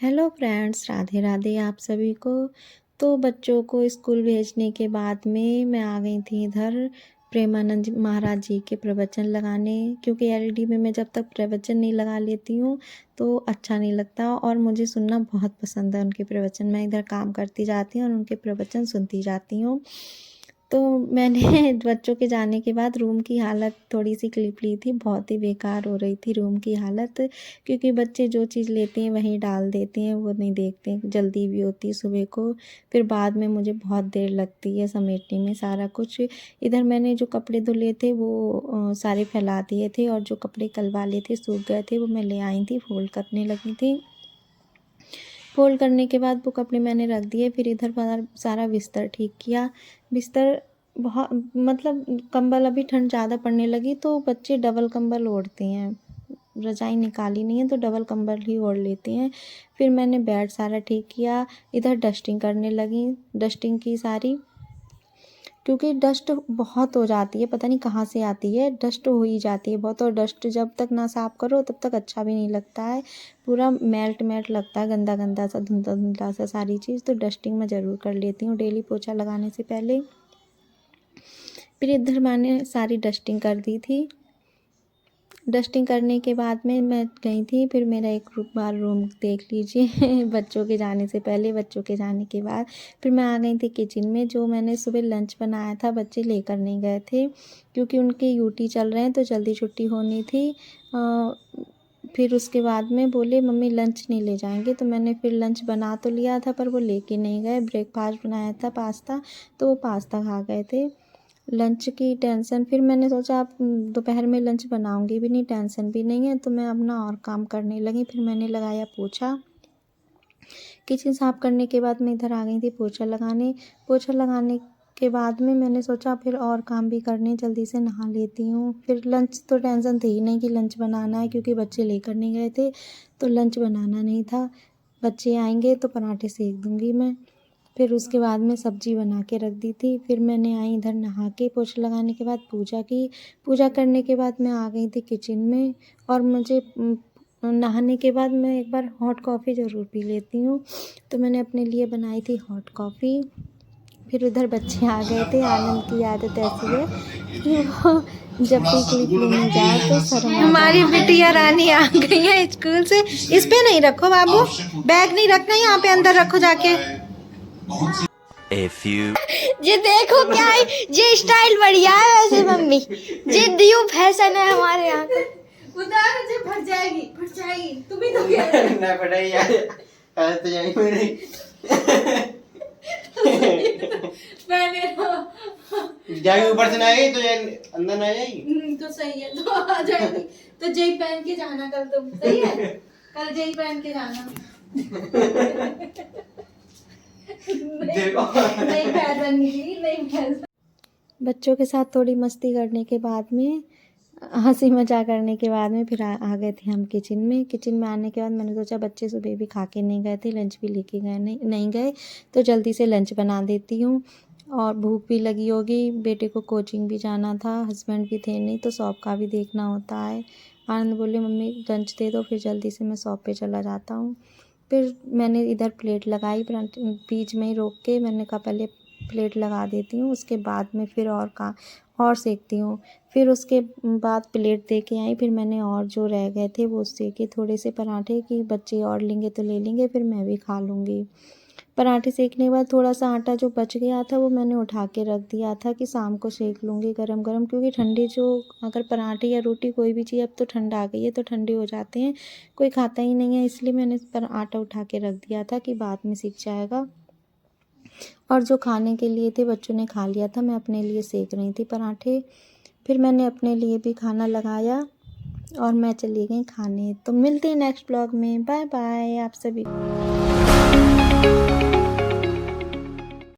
Hello friends, Radhe Radhe आप सभी को। तो बच्चों को स्कूल भेजने के बाद में मैं आ गई थी इधर प्रेमानंद महाराज जी के प्रवचन लगाने, क्योंकि एलईडी में मैं जब तक प्रवचन नहीं लगा लेती हूँ तो अच्छा नहीं लगता और मुझे सुनना बहुत पसंद है उनके प्रवचन। मैं इधर काम करती जाती हूँ और उनके प्रवचन सुनती जाती हूँ। तो मैंने बच्चों के जाने के बाद रूम की हालत थोड़ी सी क्लिप ली थी, बहुत ही बेकार हो रही थी रूम की हालत, क्योंकि बच्चे जो चीज़ लेते हैं वहीं डाल देते हैं, वो नहीं देखते हैं। जल्दी भी होती है सुबह को, फिर बाद में मुझे बहुत देर लगती है समेटने में सारा कुछ। इधर मैंने जो कपड़े धुले थे वो सारे फैला दिए थे, और जो कपड़े कल वाले थे सूख गए थे वो मैं ले आई थी, फोल्ड करने लगी थी। फोल्ड करने के बाद वो कपड़े मैंने रख दिए। फिर इधर सारा बिस्तर ठीक किया। बिस्तर बहुत मतलब कंबल, अभी ठंड ज़्यादा पड़ने लगी तो बच्चे डबल कंबल ओढ़ते हैं, रजाई निकाली नहीं है तो डबल कंबल ही ओढ़ लेते हैं। फिर मैंने बेड सारा ठीक किया। इधर डस्टिंग करने लगी, डस्टिंग की सारी, क्योंकि डस्ट बहुत हो जाती है, पता नहीं कहाँ से आती है, डस्ट हो ही जाती है बहुत। और डस्ट जब तक ना साफ़ करो तब तक अच्छा भी नहीं लगता है, पूरा मैल्ट मैल्ट लगता है, गंदा गंदा सा, धुंधला धुंधला सा सारी चीज़। तो डस्टिंग मैं ज़रूर कर लेती हूँ डेली पोछा लगाने से पहले। फिर इधर मैंने सारी डस्टिंग कर दी थी। डस्टिंग करने के बाद में मैं गई थी, फिर मेरा एक बार रूम देख लीजिए बच्चों के जाने से पहले, बच्चों के जाने के बाद। फिर मैं आ गई थी किचन में। जो मैंने सुबह लंच बनाया था बच्चे लेकर नहीं गए थे, क्योंकि उनके यूटी चल रहे हैं तो जल्दी छुट्टी होनी थी। फिर उसके बाद में बोले मम्मी लंच नहीं ले जाएंगे, तो मैंने फिर लंच बना तो लिया था पर वो लेके नहीं गए। ब्रेकफास्ट बनाया था पास्ता, तो वो पास्ता खा गए थे। लंच की टेंशन, फिर मैंने सोचा अब दोपहर में लंच बनाऊंगी भी नहीं, टेंशन भी नहीं है, तो मैं अपना और काम करने लगी। फिर मैंने लगाया पोछा। किचन साफ़ करने के बाद मैं इधर आ गई थी पोछा लगाने। पोछा लगाने के बाद में मैंने सोचा फिर और काम भी करने, जल्दी से नहा लेती हूँ। फिर लंच तो टेंशन थी ही नहीं कि लंच बनाना है, क्योंकि बच्चे लेकर नहीं गए थे तो लंच बनाना नहीं था। बच्चे आएंगे तो पराठे सेक दूँगी मैं। फिर उसके बाद में सब्ज़ी बना के रख दी थी। फिर मैंने आई इधर नहा के, पोछा लगाने के बाद पूजा की। पूजा करने के बाद मैं आ गई थी किचन में, और मुझे नहाने के बाद मैं एक बार हॉट कॉफ़ी ज़रूर पी लेती हूँ, तो मैंने अपने लिए बनाई थी हॉट कॉफ़ी। फिर उधर बच्चे आ गए थे। आनंद की आदत ऐसी है कि वो जब भी क्लिप लेने जाए तो शर्म आ हमारी बिटिया रानी आ गई है स्कूल से। इस पे नहीं रखो बाबू, बैग नहीं रखना, यहाँ पे अंदर रखो जाके। A few ये देखो क्या है, ये स्टाइल बढ़िया है वैसे मम्मी, ये न्यू फैशन है हमारे यहाँ का। उधर जे फट जाएगी तुम ही तो कह रहे हो। ना फटाई यार, कल तो जानी मेरी मैंने जाएगी ऊपर से ना आएगी तो अंदर ना जाएगी। तो सही है, तो आ जाएगी। तो जई पहन के जाना कल, तुम सही है, कल जई पहन के जाना। देखो नहीं फैशन नहीं फैशन। बच्चों के साथ थोड़ी मस्ती करने के बाद में, हंसी मजाक करने के बाद में फिर आ गए थे हम किचन में। किचन में आने के बाद मैंने सोचा बच्चे सुबह भी खा के नहीं गए थे, लंच भी लेके गए नहीं गए, तो जल्दी से लंच बना देती हूँ। और भूख भी लगी होगी, बेटे को कोचिंग भी जाना था, हस्बैंड भी थे नहीं तो शॉप का भी देखना होता है। आनंद बोले मम्मी लंच दे दो, फिर जल्दी से मैं शॉप पे चला जाता हूँ। फिर मैंने इधर प्लेट लगाई, बीच में ही रोक के मैंने कहा पहले प्लेट लगा देती हूँ, उसके बाद में फिर और सेकती हूँ। फिर उसके बाद प्लेट दे के आई। फिर मैंने और जो रह गए थे वो सेके, थोड़े से पराठे, कि बच्चे और लेंगे तो ले लेंगे, फिर मैं भी खा लूँगी। पराठे सेकने के बाद थोड़ा सा आटा जो बच गया था वो मैंने उठा के रख दिया था कि शाम को सेक लूँगी गरम गरम, क्योंकि ठंडी जो अगर पराठे या रोटी कोई भी चीज़, अब तो ठंड आ गई है तो ठंडे हो जाते हैं, कोई खाता ही नहीं है, इसलिए मैंने पर आटा उठा के रख दिया था कि बाद में सीख जाएगा। और जो खाने के लिए थे बच्चों ने खा लिया था, मैं अपने लिए सेक रही थी पराठे। फिर मैंने अपने लिए भी खाना लगाया और मैं चली गई खाने। तो मिलते हैं नेक्स्ट ब्लॉग में, बाय बाय आप सभी।